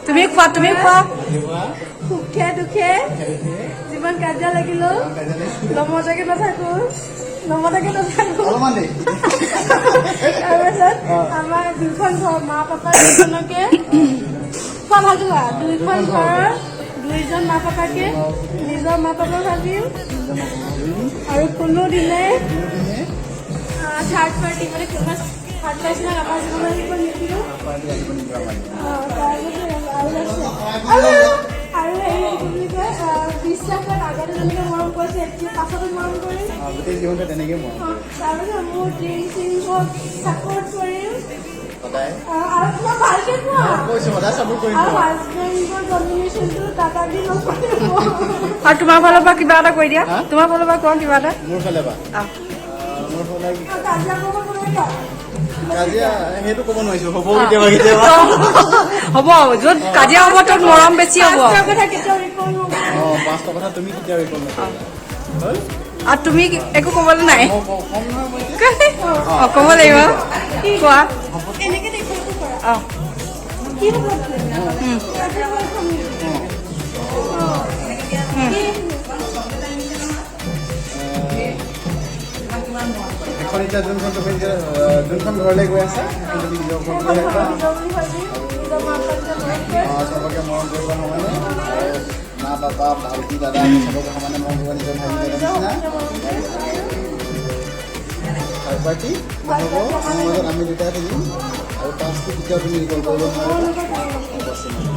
তুমি খোৱা সুখে দুখে জীৱন কাজিয়া লাগিলেও নমতাকে নাথাকো তাৰপিছত আমাৰ দুইখন ঘৰ মা পাপা দুজনকে খোৱা ভালটো খোৱা দুইখন ঘৰৰ দুইজন মা পাপাকে নিজৰ মা পাপা ভাবিম আৰু কোনো দিনে থাৰ্ড পাৰ্টি মানে থাৰ্ড পাৰ্টি আমাৰ জীৱনত আহিব নিদিওঁ আৰু হেৰি কি বুলি কয় বিশ্বাসত আগতে যেনেকৈ মৰম কৰিছে এতিয়া পাছতো মৰম কৰিম গোটেই জীৱনটো তেনেকৈ মৰম তাৰপিছত মোৰ ড্ৰিম চিমক ছাপৰ্ট কৰিম সদায় আৰু মই ভালকৈ কোৱা কৈছোঁ সদায় ছাপৰ্ট কৰিম আৰু হাজবেণ্ডৰ ডমিনেশ্যনটো টাটা দি নকৰিব আৰু তোমাৰ ফালৰ পৰা কিবা এটা কৰি দিয়া তোমাৰ ফালৰ পৰা কোৱা কিবা এটা মোৰ ফালে বা মোৰ ফালে কাজিয়া কৰিব নোৱাৰিবা কাজিয়া সেইটো ক'ব নোৱাৰিছোঁ হ'ব কেতিয়াবা কেতিয়াবা হ'ব য'ত কাজিয়া হ'ব তত মৰম বেছি হ'ব কথা কেতিয়াও ৰিকল নহ'ব অঁ পাঁচটা কথা তুমি কেতিয়াও ৰিকল নকৰিবা হ'ল আৰু তুমি একো ক'বলৈ নাই মই কম নহয় মই ক'ব লাগিব কোৱা এনেকৈ দেখুৱাব পৰা অঁ কি হ'ব কাজিয়া এখন এতিয়া যোনখন তুমি যোনখন ঘৰলৈ গৈ আছা তুমি নিজৰ ঘৰলৈ আহিবা চবকে মৰম কৰিব সমানে মা পাপা ভাইটি দাদা চবকে সমানে মৰম কৰিব নিজৰ ভাইটি দাদা নিচিনা পাৰ্টি নহ'ব আমাৰ মাজত আমি দুটাই থাকিম আৰু পাঁচটো কেতিয়াও তুমি ৰিকল কৰিব নোৱাৰিবা